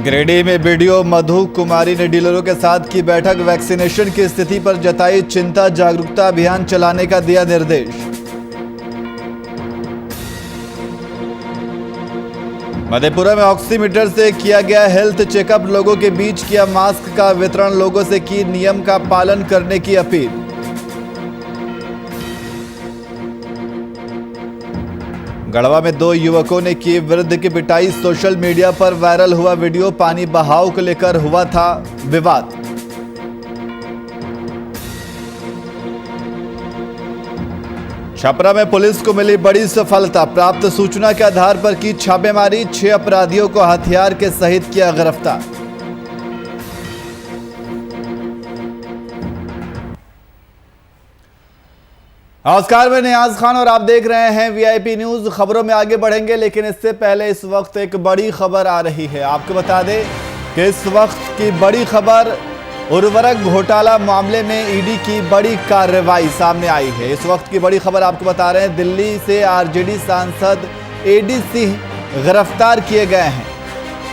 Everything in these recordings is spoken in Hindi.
गिरिडीह में बीडीओ मधु कुमारी ने डीलरों के साथ की बैठक। वैक्सीनेशन की स्थिति पर जताई चिंता, जागरूकता अभियान चलाने का दिया निर्देश। मधेपुरा में ऑक्सीमीटर से किया गया हेल्थ चेकअप। लोगों के बीच किया मास्क का वितरण। लोगों से की नियम का पालन करने की अपील। गढ़वा में 2 युवकों ने की वृद्ध की पिटाई। सोशल मीडिया पर वायरल हुआ वीडियो। पानी बहाव को लेकर हुआ था विवाद। छपरा में पुलिस को मिली बड़ी सफलता। प्राप्त सूचना के आधार पर की छापेमारी। 6 अपराधियों को हथियार के सहित किया गिरफ्तार। नमस्कार, मैं नियाज खान और आप देख रहे हैं वीआईपी न्यूज। खबरों में आगे बढ़ेंगे, लेकिन इससे पहले इस वक्त एक बड़ी खबर आ रही है। आपको बता दें कि इस वक्त की बड़ी खबर, उर्वरक घोटाला मामले में ईडी की बड़ी कार्रवाई सामने आई है। इस वक्त की बड़ी खबर आपको बता रहे हैं, दिल्ली से आरजेडी सांसद एडी सिंह गिरफ्तार किए गए हैं।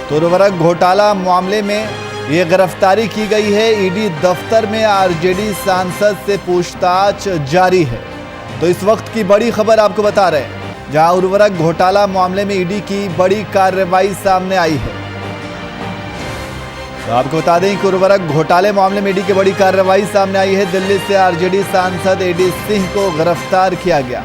तो उर्वरक घोटाला मामले में ये गिरफ्तारी की गई है। ईडी दफ्तर में आरजेडी सांसद से पूछताछ जारी है। तो इस वक्त की बड़ी खबर आपको बता रहे हैं, जहां उर्वरक घोटाला मामले में ईडी की बड़ी कार्रवाई सामने आई है। तो आपको बता दें कि उर्वरक घोटाले मामले में ईडी की बड़ी कार्रवाई सामने आई है। दिल्ली से आरजेडी सांसद एडी सिंह को गिरफ्तार किया गया।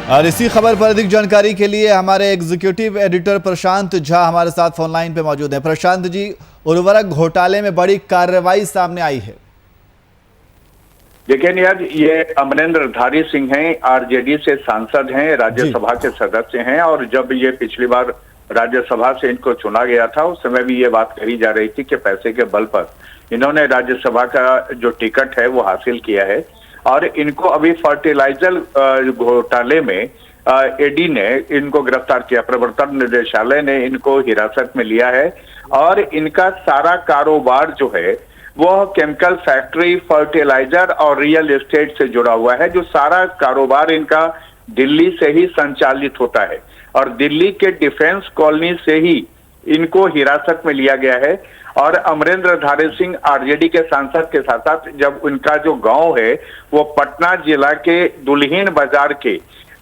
और इसी खबर पर अधिक जानकारी के लिए हमारे एग्जीक्यूटिव एडिटर प्रशांत झा हमारे साथ फोन लाइन पे मौजूद हैं। प्रशांत जी, उर्वरक घोटाले में बड़ी कार्रवाई सामने आई है। देखिए नियाज, ये अमरेंद्रधारी सिंह हैं, आरजेडी से सांसद हैं, राज्यसभा के सदस्य हैं। और जब ये पिछली बार राज्यसभा से इनको चुना गया था, उस समय भी ये बात कही जा रही थी कि पैसे के बल पर इन्होंने राज्यसभा का जो टिकट है वो हासिल किया है। और इनको अभी फर्टिलाइजर घोटाले में ईडी ने इनको गिरफ्तार किया। प्रवर्तन निदेशालय ने इनको हिरासत में लिया है और इनका सारा कारोबार जो है वो केमिकल फैक्ट्री, फर्टिलाइजर और रियल एस्टेट से जुड़ा हुआ है। जो सारा कारोबार इनका दिल्ली से ही संचालित होता है और दिल्ली के डिफेंस कॉलोनी से ही इनको हिरासत में लिया गया है। और अमरेंद्रधारी सिंह आरजेडी के सांसद के साथ साथ जब उनका जो गांव है वो पटना जिला के दुल्हिन बाजार के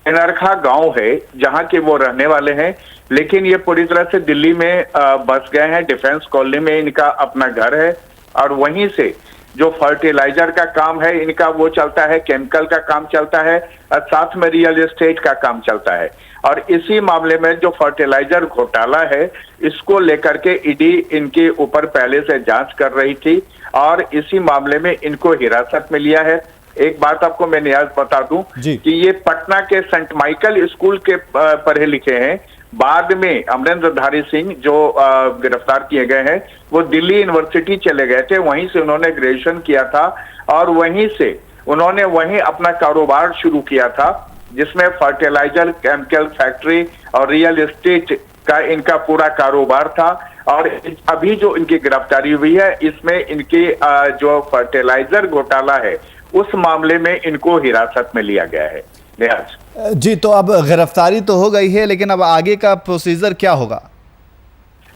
एनरखा गांव है, जहां के वो रहने वाले हैं, लेकिन ये पूरी तरह से दिल्ली में बस गए हैं। डिफेंस कॉलोनी में इनका अपना घर है और वहीं से जो फर्टिलाइजर का काम है इनका वो चलता है, केमिकल का काम चलता है और साथ में रियल एस्टेट का काम चलता है। और इसी मामले में जो फर्टिलाइजर घोटाला है इसको लेकर के ईडी इनके ऊपर पहले से जांच कर रही थी और इसी मामले में इनको हिरासत में लिया है। एक बात आपको मैं नियाज बता दूं कि ये पटना के सेंट माइकल स्कूल के पढ़े लिखे हैं। बाद में अमरेंद्रधारी सिंह जो गिरफ्तार किए गए हैं वो दिल्ली यूनिवर्सिटी चले गए थे, वहीं से उन्होंने ग्रेजुएशन किया था और वहीं से उन्होंने वहीं अपना कारोबार शुरू किया था, जिसमें फर्टिलाइजर, केमिकल फैक्ट्री और रियल एस्टेट का इनका पूरा कारोबार था। और अभी जो इनकी गिरफ्तारी हुई है इसमें इनके जो फर्टिलाइजर घोटाला है उस मामले में इनको हिरासत में लिया गया है। जी, तो अब गिरफ्तारी तो हो गई है, लेकिन अब आगे का प्रोसीजर क्या होगा?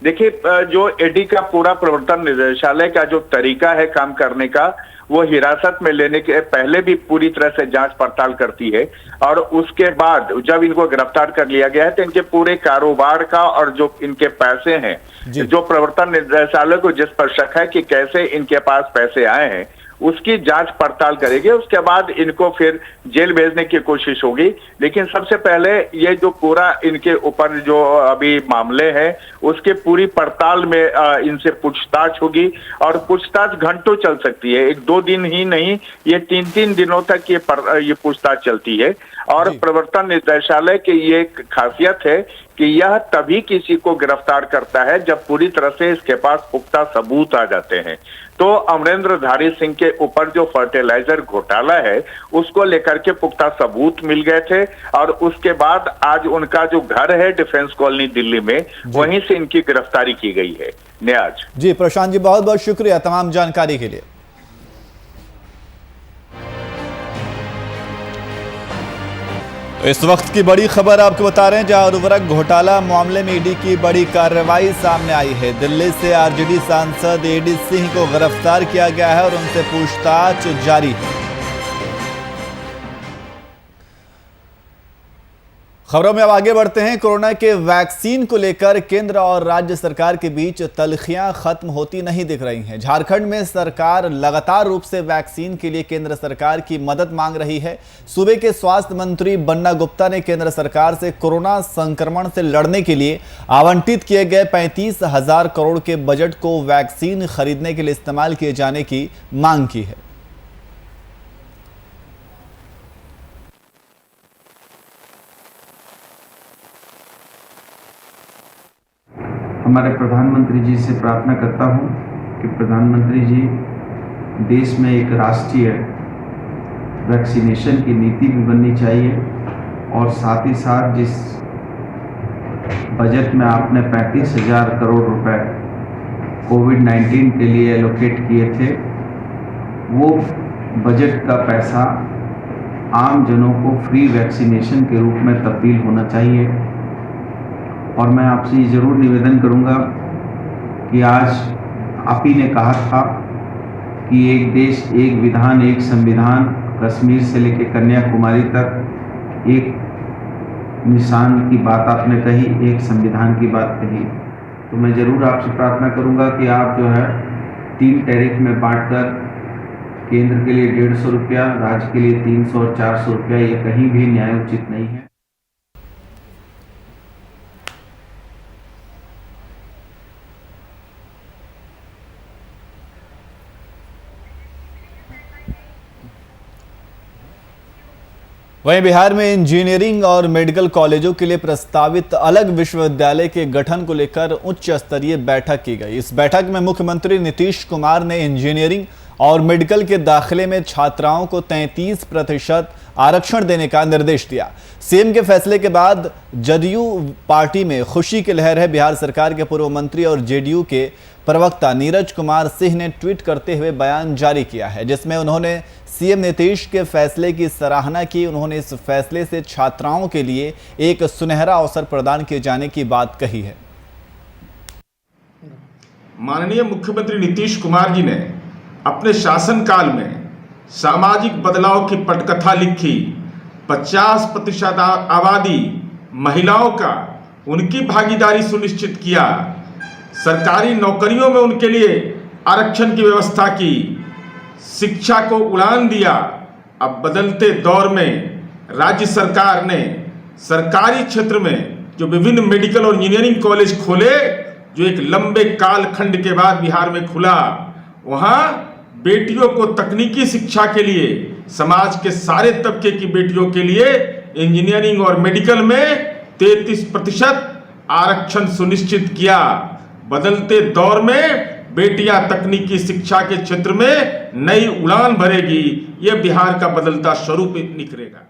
देखिए, जो ईडी का पूरा प्रवर्तन निदेशालय का जो तरीका है काम करने का, वो हिरासत में लेने के पहले भी पूरी तरह से जांच पड़ताल करती है और उसके बाद जब इनको गिरफ्तार कर लिया गया है तो इनके पूरे कारोबार का और जो इनके पैसे हैं, जो प्रवर्तन निदेशालय को जिस पर शक है कि कैसे इनके पास पैसे आए हैं, उसकी जांच पड़ताल करेगी। उसके बाद इनको फिर जेल भेजने की कोशिश होगी। लेकिन सबसे पहले ये जो पूरा इनके ऊपर जो अभी मामले हैं उसके पूरी पड़ताल में इनसे पूछताछ होगी और पूछताछ घंटों चल सकती है। 1-2 दिन ही नहीं, ये 3-3 दिनों तक ये पूछताछ चलती है। और प्रवर्तन निदेशालय की ये खासियत है कि यह तभी किसी को गिरफ्तार करता है जब पूरी तरह से इसके पास पुख्ता सबूत आ जाते हैं। तो अमरेंद्रधारी सिंह के ऊपर जो फर्टिलाइजर घोटाला है उसको लेकर के पुख्ता सबूत मिल गए थे और उसके बाद आज उनका जो घर है डिफेंस कॉलोनी दिल्ली में, वहीं से इनकी गिरफ्तारी की गई है। नियाज जी, प्रशांत जी बहुत बहुत शुक्रिया तमाम जानकारी के लिए। तो इस वक्त की बड़ी खबर आपको बता रहे हैं, जहां उर्वरक घोटाला मामले में ईडी की बड़ी कार्रवाई सामने आई है। दिल्ली से आरजेडी सांसद एडी सिंह को गिरफ्तार किया गया है और उनसे पूछताछ जारी है। खबरों में अब आगे बढ़ते हैं। कोरोना के वैक्सीन को लेकर केंद्र और राज्य सरकार के बीच तल्खियां खत्म होती नहीं दिख रही हैं। झारखंड में सरकार लगातार रूप से वैक्सीन के लिए केंद्र सरकार की मदद मांग रही है। सूबे के स्वास्थ्य मंत्री बन्ना गुप्ता ने केंद्र सरकार से कोरोना संक्रमण से लड़ने के लिए आवंटित किए गए 35,000 करोड़ के बजट को वैक्सीन खरीदने के लिए इस्तेमाल किए जाने की मांग की है। हमारे प्रधानमंत्री जी से प्रार्थना करता हूं कि प्रधानमंत्री जी देश में एक राष्ट्रीय वैक्सीनेशन की नीति भी बननी चाहिए और साथ ही साथ जिस बजट में आपने 35,000 करोड़ रुपए कोविड-19 के लिए एलोकेट किए थे, वो बजट का पैसा आम जनों को फ्री वैक्सीनेशन के रूप में तब्दील होना चाहिए। और मैं आपसे ये ज़रूर निवेदन करूंगा कि आज आप ही ने कहा था कि एक देश एक विधान एक संविधान, कश्मीर से लेकर कन्याकुमारी तक एक निशान की बात आपने कही, एक संविधान की बात कही। तो मैं ज़रूर आपसे प्रार्थना करूंगा कि आप जो है 3 टैरिफ में बांटकर केंद्र के लिए 150 रुपया, राज्य के लिए 300 और 400 रुपया, ये कहीं भी न्याय उचित नहीं है। वहीं बिहार में इंजीनियरिंग और मेडिकल कॉलेजों के लिए प्रस्तावित अलग विश्वविद्यालय के गठन को लेकर उच्च स्तरीय बैठक की गई। इस बैठक में मुख्यमंत्री नीतीश कुमार ने इंजीनियरिंग और मेडिकल के दाखिले में छात्राओं को 33% आरक्षण देने का निर्देश दिया। सीएम के फैसले के बाद जदयू पार्टी में खुशी की लहर है। बिहार सरकार के पूर्व मंत्री और जेडीयू के प्रवक्ता नीरज कुमार सिंह ने ट्वीट करते हुए बयान जारी किया है, जिसमें उन्होंने सीएम नीतीश के फैसले की सराहना की। उन्होंने इस फैसले से छात्राओं के लिए एक सुनहरा अवसर प्रदान किए जाने की बात कही है। माननीय मुख्यमंत्री नीतीश कुमार जी ने अपने शासनकाल में सामाजिक बदलाव की पटकथा लिखी। 50% आबादी महिलाओं का उनकी भागीदारी सुनिश्चित किया। सरकारी नौकरियों में उनके लिए आरक्षण की व्यवस्था की। शिक्षा को उड़ान दिया। अब बदलते दौर में राज्य सरकार ने सरकारी क्षेत्र में जो विभिन्न मेडिकल और इंजीनियरिंग कॉलेज खोले, जो एक लंबे कालखंड के बाद बिहार में खुला, वहां बेटियों को तकनीकी शिक्षा के लिए, समाज के सारे तबके की बेटियों के लिए इंजीनियरिंग और मेडिकल में 33% आरक्षण सुनिश्चित किया। बदलते दौर में बेटियां तकनीकी शिक्षा के क्षेत्र में नई उड़ान भरेगी। यह बिहार का बदलता स्वरूप निखरेगा।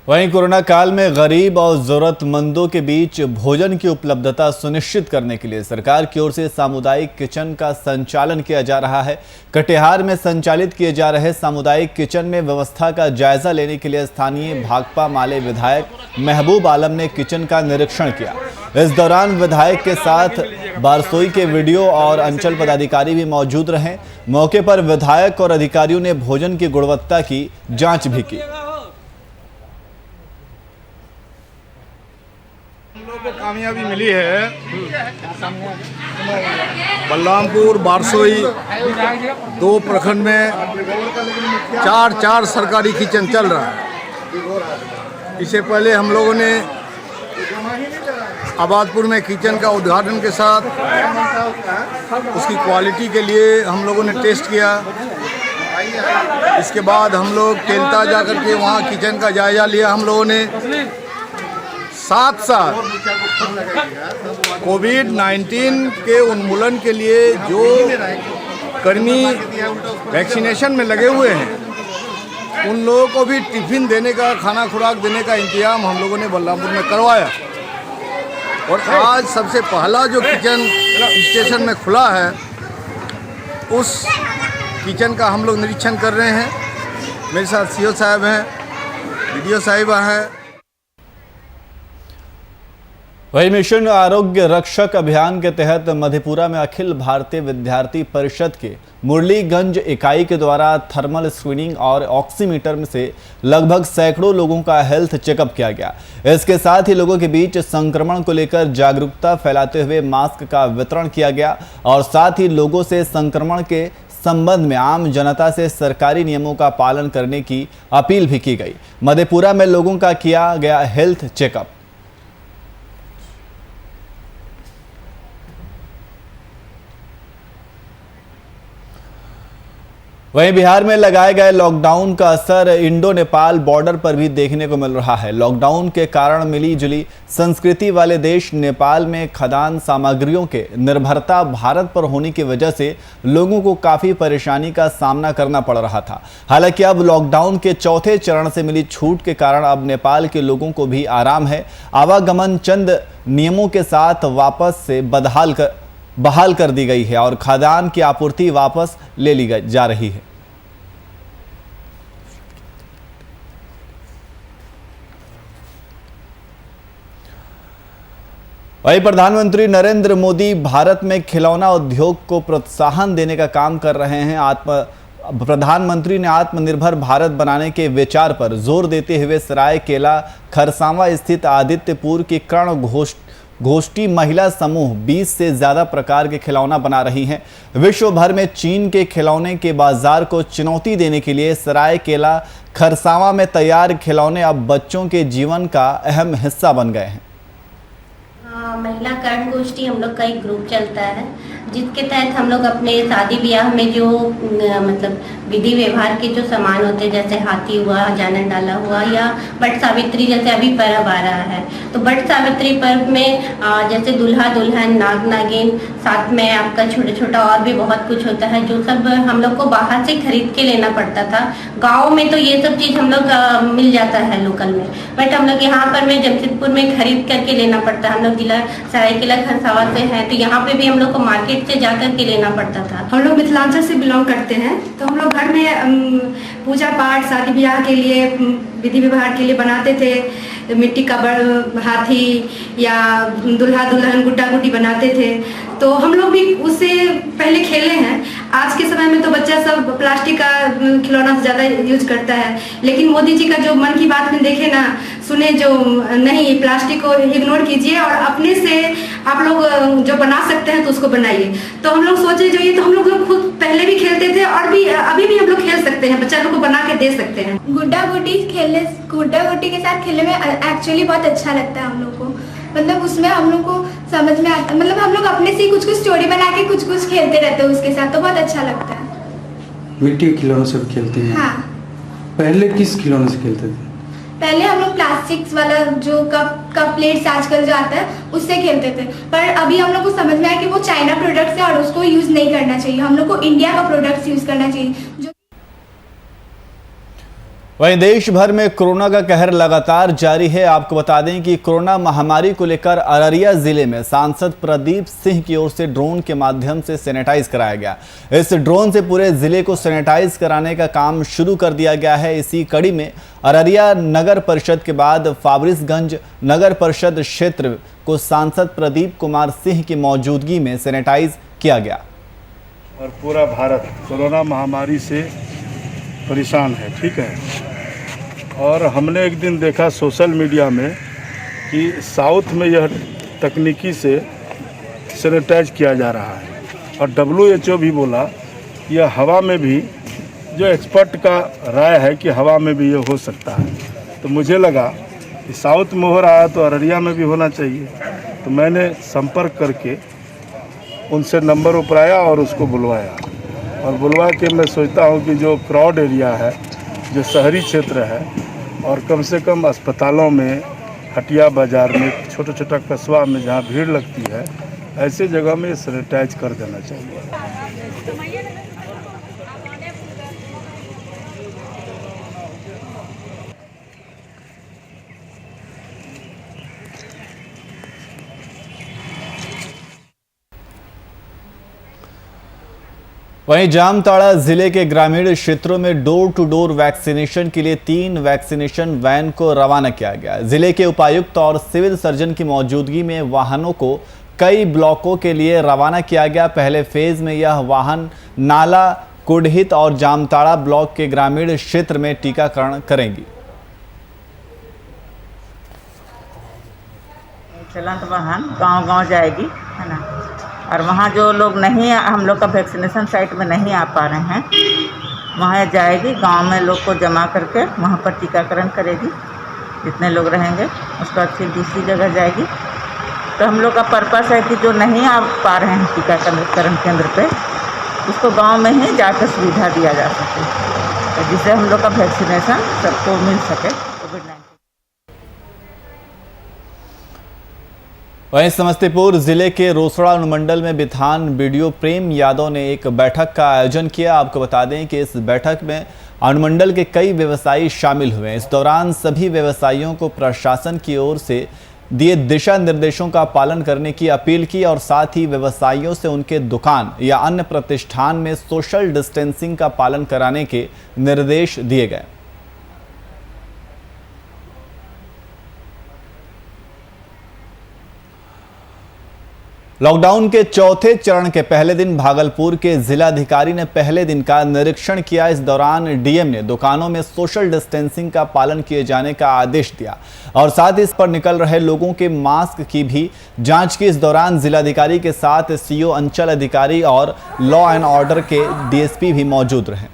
वहीं कोरोना काल में गरीब और जरूरतमंदों के बीच भोजन की उपलब्धता सुनिश्चित करने के लिए सरकार की ओर से सामुदायिक किचन का संचालन किया जा रहा है। कटिहार में संचालित किए जा रहे सामुदायिक किचन में व्यवस्था का जायजा लेने के लिए स्थानीय भाकपा माले विधायक महबूब आलम ने किचन का निरीक्षण किया। इस दौरान विधायक के साथ बारसोई के वीडियो और अंचल पदाधिकारी भी मौजूद रहे। मौके पर विधायक और अधिकारियों ने भोजन की गुणवत्ता की जाँच भी की। को कामयाबी मिली है। बलरामपुर, बारसोई 2 प्रखंड में 4 सरकारी किचन चल रहा है। इससे पहले हम लोगों ने आबादपुर में किचन का उद्घाटन के साथ उसकी क्वालिटी के लिए हम लोगों ने टेस्ट किया। इसके बाद हम लोग तेलता जा कर के वहाँ किचन का जायजा लिया। हम लोगों ने साथ कोविड-19 के उन्मूलन के लिए जो कर्मी वैक्सीनेशन में लगे हुए हैं, उन लोगों को भी टिफिन देने का, खाना खुराक देने का इंतजाम हम लोगों ने बलरामपुर में करवाया। और आज सबसे पहला जो किचन स्टेशन में खुला है, उस किचन का हम लोग निरीक्षण कर रहे हैं। मेरे साथ सीओ साहब हैं, वीडियो साहिबा हैं। वही मिशन आरोग्य रक्षक अभियान के तहत मधेपुरा में अखिल भारतीय विद्यार्थी परिषद के मुरलीगंज इकाई के द्वारा थर्मल स्क्रीनिंग और ऑक्सीमीटर में से लगभग सैकड़ों लोगों का हेल्थ चेकअप किया गया। इसके साथ ही लोगों के बीच संक्रमण को लेकर जागरूकता फैलाते हुए मास्क का वितरण किया गया और साथ ही लोगों से संक्रमण के संबंध में आम जनता से सरकारी नियमों का पालन करने की अपील भी की गई। मधेपुरा में लोगों का किया गया हेल्थ चेकअप। वहीं बिहार में लगाए गए लॉकडाउन का असर इंडो नेपाल बॉर्डर पर भी देखने को मिल रहा है। लॉकडाउन के कारण मिली जुली संस्कृति वाले देश नेपाल में खदान सामग्रियों के निर्भरता भारत पर होने की वजह से लोगों को काफ़ी परेशानी का सामना करना पड़ रहा था। हालांकि अब लॉकडाउन के चौथे चरण से मिली छूट के कारण अब नेपाल के लोगों को भी आराम है। आवागमन चंद नियमों के साथ वापस से बहाल कर दी गई है और खाद्यान्न की आपूर्ति वापस ले ली जा रही है। वहीं प्रधानमंत्री नरेंद्र मोदी भारत में खिलौना उद्योग को प्रोत्साहन देने का काम कर रहे हैं। प्रधानमंत्री ने आत्मनिर्भर भारत बनाने के विचार पर जोर देते हुए सरायकेला खरसावां स्थित आदित्यपुर की कर्ण गोष्ठी महिला समूह 20 से ज़्यादा प्रकार के खिलौना बना रही हैं। विश्व भर में चीन के खिलौने के बाजार को चुनौती देने के लिए सरायकेला खरसावां में तैयार खिलौने अब बच्चों के जीवन का अहम हिस्सा बन गए हैं। महिला कर्ण गोष्ठी हम लोग का एक ग्रुप चलता है, जिसके तहत हम लोग अपने शादी ब्याह में जो मतलब विधि व्यवहार के जो सामान होते हैं, जैसे हाथी हुआ, जानन डाला हुआ, या बट सावित्री जैसे अभी पर्व आ रहा है, तो बट सावित्री पर्व में जैसे दूल्हा दुल्हन, नाग नागिन, साथ में आपका छोटा छोटा और भी बहुत कुछ होता है, जो सब हम लोग को बाहर से खरीद के लेना पड़ता था। गाँव में तो ये सब चीज़ हम लोग मिल जाता है लोकल में, बट हम लोग यहाँ पर में जमशेदपुर में खरीद करके लेना पड़ता है। हम लोग जिला सरायकेला खरसावां से हैं, तो यहाँ पे भी हम लोग को मार्केट से जाकर के लेना पड़ता था। हम लोग मिथिलांचल से बिलोंग करते हैं, तो हम लोग घर में पूजा पाठ, शादी ब्याह के लिए, विधि व्यवहार के लिए बनाते थे। मिट्टी का बड़ हाथी या दुल्हा दुल्हन, गुड्डा गुड्डी बनाते थे, तो हम लोग भी उससे पहले खेले हैं। आज के समय में तो बच्चा सब प्लास्टिक का खिलौना से ज़्यादा यूज करता है, लेकिन मोदी जी का जो मन की बात में देखे ना, सुने, जो नहीं, प्लास्टिक को इग्नोर कीजिए और अपने से आप लोग जो बना सकते हैं तो उसको बनाइए। तो हम लोग सोचे जो ये तो हम लोग खुद पहले भी खेलते थे और भी अभी भी हम लोग खेल सकते हैं, बच्चा लोग को बना के दे सकते हैं। गुड्डा गुड्डी के साथ खेलने में एक्चुअली बहुत अच्छा लगता है हम लोग को। मतलब उसमें हम लोग को समझ में आता, मतलब हम लोग अपने से कुछ स्टोरी बना के कुछ खेलते रहते हैं उसके साथ, तो बहुत अच्छा लगता है। मिट्टी के खिलौनों से खेलते हैं? हाँ। पहले किस खिलौने से खेलते थे? पहले हम लोग प्लास्टिक्स वाला जो कप प्लेट्स आजकल जो आता है उससे खेलते थे, पर अभी हम लोग को समझ में आया कि वो चाइना प्रोडक्ट्स है और उसको यूज नहीं करना चाहिए। हम लोग को इंडिया का प्रोडक्ट्स यूज करना चाहिए। जो वहीं देश भर में कोरोना का कहर लगातार जारी है। आपको बता दें कि कोरोना महामारी को लेकर अररिया जिले में सांसद प्रदीप सिंह की ओर से ड्रोन के माध्यम से सैनिटाइज कराया गया। इस ड्रोन से पूरे जिले को सैनिटाइज कराने का काम शुरू कर दिया गया है। इसी कड़ी में अररिया नगर परिषद के बाद फाबरिसगंज नगर परिषद क्षेत्र को सांसद प्रदीप कुमार सिंह की मौजूदगी में सैनिटाइज किया गया। और पूरा भारत कोरोना महामारी से परेशान है, ठीक है। और हमने एक दिन देखा सोशल मीडिया में कि साउथ में यह तकनीकी से सैनिटाइज किया जा रहा है, और WHO भी बोला यह हवा में भी, जो एक्सपर्ट का राय है कि हवा में भी ये हो सकता है। तो मुझे लगा कि साउथ में हो रहा है तो अररिया में भी होना चाहिए। तो मैंने संपर्क करके उनसे नंबर उपराया और उसको बुलवाया, और बुलवा के मैं सोचता हूँ कि जो क्राउड एरिया है, जो शहरी क्षेत्र है, और कम से कम अस्पतालों में, हटिया बाज़ार में, छोटा छोटा कस्बा में जहाँ भीड़ लगती है, ऐसे जगह में सैनिटाइज कर देना चाहिए। वहीं जामताड़ा जिले के ग्रामीण क्षेत्रों में डोर टू डोर वैक्सीनेशन के लिए 3 वैक्सीनेशन वैन को रवाना किया गया। जिले के उपायुक्त और सिविल सर्जन की मौजूदगी में वाहनों को कई ब्लॉकों के लिए रवाना किया गया। पहले फेज में यह वाहन नाला, कुडहित और जामताड़ा ब्लॉक के ग्रामीण क्षेत्र में टीकाकरण करेंगी। चलंत वाहन गांव-गांव जाएगी, है ना, और वहाँ जो लोग नहीं, हम लोग का वैक्सीनेशन साइट में नहीं आ पा रहे हैं, वहाँ जाएगी, गांव में लोग को जमा करके वहाँ पर टीकाकरण करेगी। जितने लोग रहेंगे उसके बाद फिर दूसरी जगह जाएगी। तो हम लोग का पर्पस है कि जो नहीं आ पा रहे हैं टीकाकरण केंद्र पे, उसको गांव में ही जाकर सुविधा दिया जा सके, तो जिससे हम लोग का वैक्सीनेशन सबको मिल सके। कोविड-19 वहीं समस्तीपुर जिले के रोसड़ा अनुमंडल में विधान बीडीओ प्रेम यादव ने एक बैठक का आयोजन किया। आपको बता दें कि इस बैठक में अनुमंडल के कई व्यवसायी शामिल हुए। इस दौरान सभी व्यवसायियों को प्रशासन की ओर से दिए दिशा निर्देशों का पालन करने की अपील की और साथ ही व्यवसायियों से उनके दुकान या अन्य प्रतिष्ठान में सोशल डिस्टेंसिंग का पालन कराने के निर्देश दिए गए। लॉकडाउन के चौथे चरण के पहले दिन भागलपुर के जिलाधिकारी ने पहले दिन का निरीक्षण किया। इस दौरान डीएम ने दुकानों में सोशल डिस्टेंसिंग का पालन किए जाने का आदेश दिया और साथ ही इस पर निकल रहे लोगों के मास्क की भी जांच की। इस दौरान जिलाधिकारी के साथ सीओ, अंचल अधिकारी और लॉ एंड ऑर्डर के डीएसपी भी मौजूद रहे।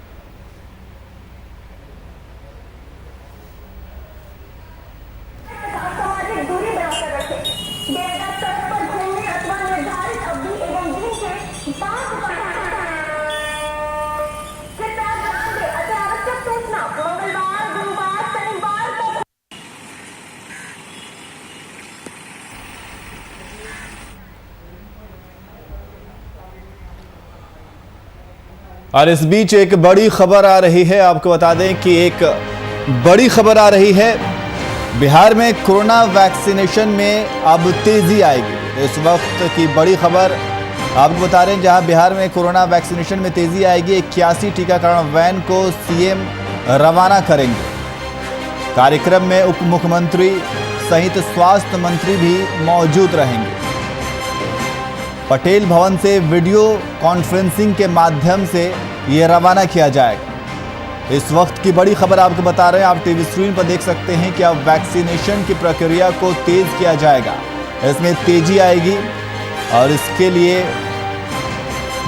और इस बीच एक बड़ी खबर आ रही है। आपको बता दें कि एक बड़ी खबर आ रही है। बिहार में कोरोना वैक्सीनेशन में अब तेजी आएगी। इस वक्त की बड़ी खबर आपको बता रहे हैं, जहां बिहार में कोरोना वैक्सीनेशन में तेजी आएगी। 81 टीकाकरण वैन को सीएम रवाना करेंगे। कार्यक्रम में उप मुख्यमंत्री सहित स्वास्थ्य मंत्री भी मौजूद रहेंगे। पटेल भवन से वीडियो कॉन्फ्रेंसिंग के माध्यम से ये रवाना किया जाएगा। इस वक्त की बड़ी खबर आपको बता रहे हैं, आप टीवी स्क्रीन पर देख सकते हैं कि अब वैक्सीनेशन की प्रक्रिया को तेज किया जाएगा। इसमें तेजी आएगी और इसके लिए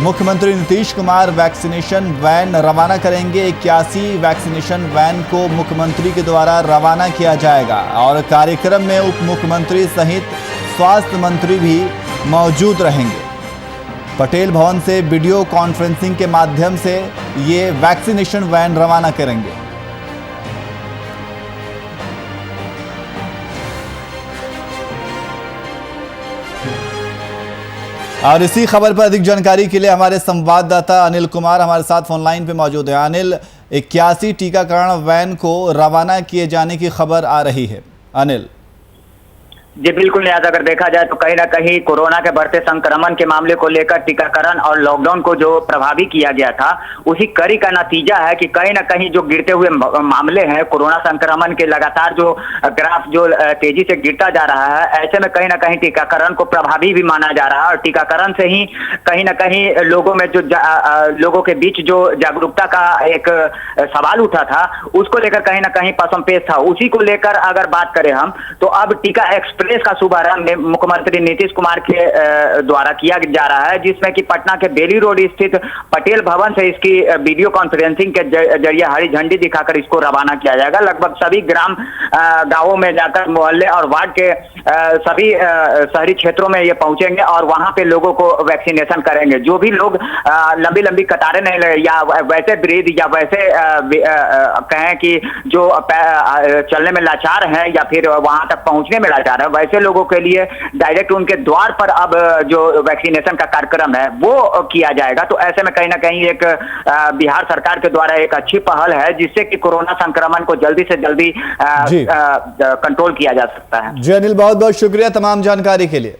मुख्यमंत्री नीतीश कुमार वैक्सीनेशन वैन रवाना करेंगे। 81 वैक्सीनेशन वैन को मुख्यमंत्री के द्वारा रवाना किया जाएगा और कार्यक्रम में उप मुख्यमंत्री सहित स्वास्थ्य मंत्री भी मौजूद रहेंगे। पटेल भवन से वीडियो कॉन्फ्रेंसिंग के माध्यम से ये वैक्सीनेशन वैन रवाना करेंगे। और इसी खबर पर अधिक जानकारी के लिए हमारे संवाददाता अनिल कुमार हमारे साथ फोन लाइन पे मौजूद है। अनिल, 81 टीकाकरण वैन को रवाना किए जाने की खबर आ रही है। अनिल जी बिल्कुल नियाज, अगर देखा जाए तो कहीं ना कहीं कोरोना के बढ़ते संक्रमण के मामले को लेकर टीकाकरण और लॉकडाउन को जो प्रभावी किया गया था, उसी कड़ी का नतीजा है कि कहीं ना कहीं जो गिरते हुए मामले हैं, कोरोना संक्रमण के लगातार जो ग्राफ जो तेजी से गिरता जा रहा है, ऐसे में कहीं ना कहीं टीकाकरण को प्रभावी भी माना जा रहा है। और टीकाकरण से ही कहीं ना कहीं लोगों में जो लोगों के बीच जो जागरूकता का एक सवाल उठा था, उसको लेकर कहीं ना कहीं पसंपेश था। उसी को लेकर अगर बात करें हम, तो अब टीका एक्सप्रेस का शुभारंभ मुख्यमंत्री नीतीश कुमार के द्वारा किया जा रहा है, जिसमें कि पटना के बेली रोड स्थित पटेल भवन से इसकी वीडियो कॉन्फ्रेंसिंग के जरिए हरी झंडी दिखाकर इसको रवाना किया जाएगा। लगभग सभी गांवों में जाकर मोहल्ले और वार्ड के सभी शहरी क्षेत्रों में ये पहुंचेंगे और वहां पे लोगों को वैक्सीनेशन करेंगे। जो भी लोग लंबी लंबी कतारें नहीं लगे या वैसे वृद्ध या वैसे कहें कि जो चलने में लाचार हैं या फिर वहां तक पहुंचने में लाचार है, वैसे लोगों के लिए डायरेक्ट उनके द्वार पर अब जो वैक्सीनेशन का कार्यक्रम है वो किया जाएगा। तो ऐसे में कहीं ना कहीं एक बिहार सरकार के द्वारा एक अच्छी पहल है, जिससे कि कोरोना संक्रमण को जल्दी से जल्दी कंट्रोल किया जा सकता है। जी अनिल, बहुत बहुत शुक्रिया तमाम जानकारी के लिए।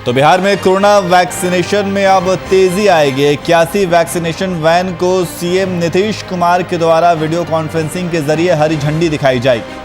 तो बिहार में कोरोना वैक्सीनेशन में अब तेजी आएगी। 81 वैक्सीनेशन वैन को सीएम नीतीश कुमार के द्वारा वीडियो कॉन्फ्रेंसिंग के जरिए हरी झंडी दिखाई जाएगी।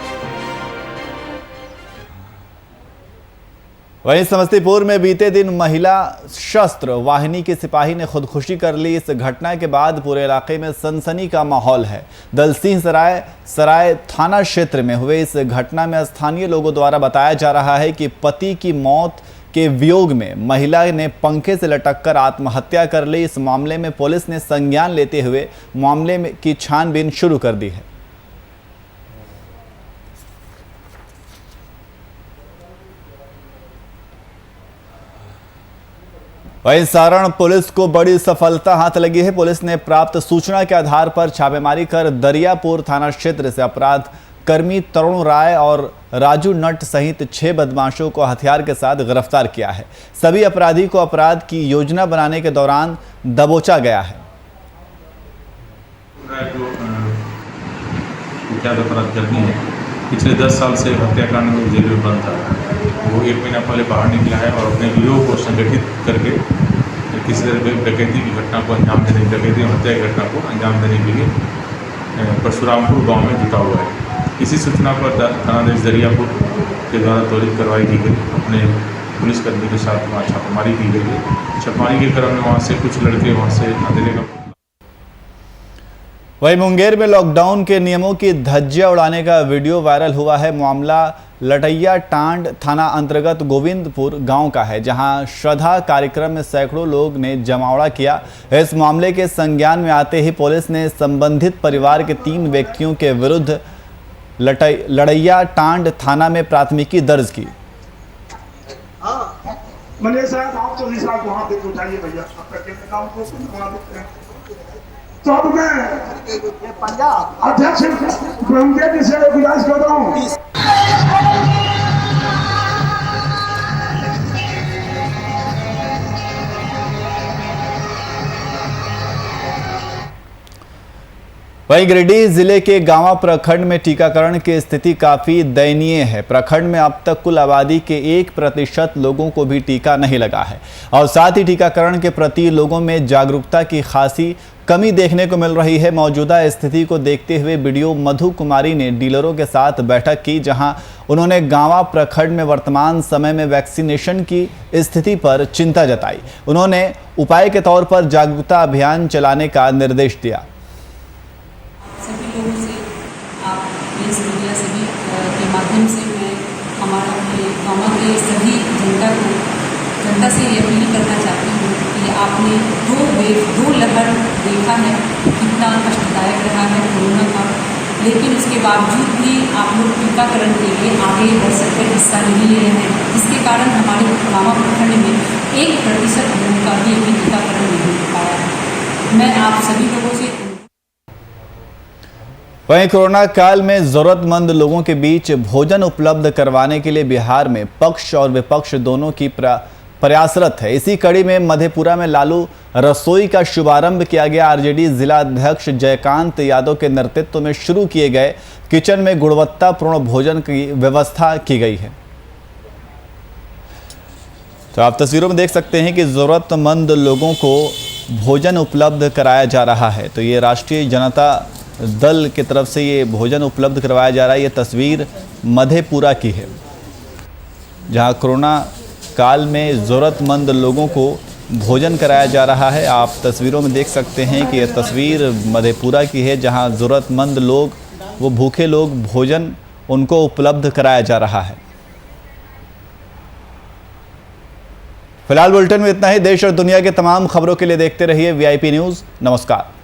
वहीं समस्तीपुर में बीते दिन महिला शस्त्र वाहिनी की सिपाही ने खुदकुशी कर ली। इस घटना के बाद पूरे इलाके में सनसनी का माहौल है। दलसिंह सराय थाना क्षेत्र में हुए इस घटना में स्थानीय लोगों द्वारा बताया जा रहा है कि पति की मौत के वियोग में महिला ने पंखे से लटककर आत्महत्या कर ली। इस मामले में पुलिस ने संज्ञान लेते हुए मामले की छानबीन शुरू कर दी है। वहीं सारण पुलिस को बड़ी सफलता हाथ लगी है। पुलिस ने प्राप्त सूचना के आधार पर छापेमारी कर दरियापुर थाना क्षेत्र से अपराध कर्मी तरुण राय और राजू नट सहित 6 बदमाशों को हथियार के साथ गिरफ्तार किया है। सभी अपराधी को अपराध की योजना बनाने के दौरान दबोचा गया है। अपराध कर्मी है, पिछले 10 साल से हत्याकांड में जेल में बंद था। वो 1 महीना पहले बाहर निकला है और अपने गिरोह को संगठित करके किसी तरह डकैती की घटना को अंजाम देने डकैती और हत्या की घटना को अंजाम देने के लिए परशुरामपुर गांव में जुटा हुआ है। इसी सूचना पर थानाधीश दरियापुर के द्वारा त्वरित कार्रवाई की गई। अपने पुलिसकर्मी के साथ वहाँ छापेमारी की गई है। छापेमारी के क्रम में वहाँ से कुछ लड़के वहाँ से अंधेरे का। वहीं मुंगेर में लॉकडाउन के नियमों की धज्जियां उड़ाने का वीडियो वायरल हुआ है। मामला लटैया टांड थाना अंतर्गत गोविंदपुर गांव का है, जहां श्रद्धा कार्यक्रम में सैकड़ों लोग ने जमावड़ा किया। इस मामले के संज्ञान में आते ही पुलिस ने संबंधित परिवार के 3 व्यक्तियों के विरुद्ध लड़ैया टांड थाना में प्राथमिकी दर्ज की। तो मैं अध्यक्ष ब्रह्मदेव जी से गुजारिश करता हूँ। वहीं गिरिडीह जिले के गांवा प्रखंड में टीकाकरण की स्थिति काफी दयनीय है। प्रखंड में अब तक कुल आबादी के 1% लोगों को भी टीका नहीं लगा है और साथ ही टीकाकरण के प्रति लोगों में जागरूकता की खासी कमी देखने को मिल रही है। मौजूदा स्थिति को देखते हुए बीडीओ मधु कुमारी ने डीलरों के साथ बैठक की, जहां उन्होंने गांवा प्रखंड में वर्तमान समय में वैक्सीनेशन की स्थिति पर चिंता जताई। उन्होंने उपाय के तौर पर जागरूकता अभियान चलाने का निर्देश दिया। सभी लोगों से आप प्रेस मीडिया सभी के माध्यम से मैं हमारा गाँव के सभी जनता से ये अपील करना चाहती हूँ कि आपने 2 लहर देखा है, कितना कष्टदायक रहा है कोरोना का, लेकिन उसके बावजूद भी आप लोग टीकाकरण के लिए आगे बढ़ सककर हिस्सा नहीं ले रहे हैं, जिसके कारण हमारे गाँव प्रखंड में 1% लोगों का भी अभी टीकाकरण नहीं हो पाया है। मैं आप सभी लोगों से। वहीं कोरोना काल में जरूरतमंद लोगों के बीच भोजन उपलब्ध करवाने के लिए बिहार में पक्ष और विपक्ष दोनों की प्रयासरत है। इसी कड़ी में मधेपुरा में लालू रसोई का शुभारंभ किया गया। आरजेडी जिला अध्यक्ष जयकांत यादव के नेतृत्व में शुरू किए गए किचन में गुणवत्तापूर्ण भोजन की व्यवस्था की गई है। तो आप तस्वीरों में देख सकते हैं कि जरूरतमंद लोगों को भोजन उपलब्ध कराया जा रहा है। तो ये राष्ट्रीय जनता दल की तरफ से ये भोजन उपलब्ध करवाया जा रहा है। ये तस्वीर मधेपुरा की है, जहां कोरोना काल में ज़रूरतमंद लोगों को भोजन कराया जा रहा है। आप तस्वीरों में देख सकते हैं कि यह तस्वीर मधेपुरा की है, जहां ज़रूरतमंद लोग, वो भूखे लोग, भोजन उनको उपलब्ध कराया जा रहा है। फिलहाल बुलेटिन में इतना ही। देश और दुनिया के तमाम खबरों के लिए देखते रहिए VIP न्यूज़। नमस्कार।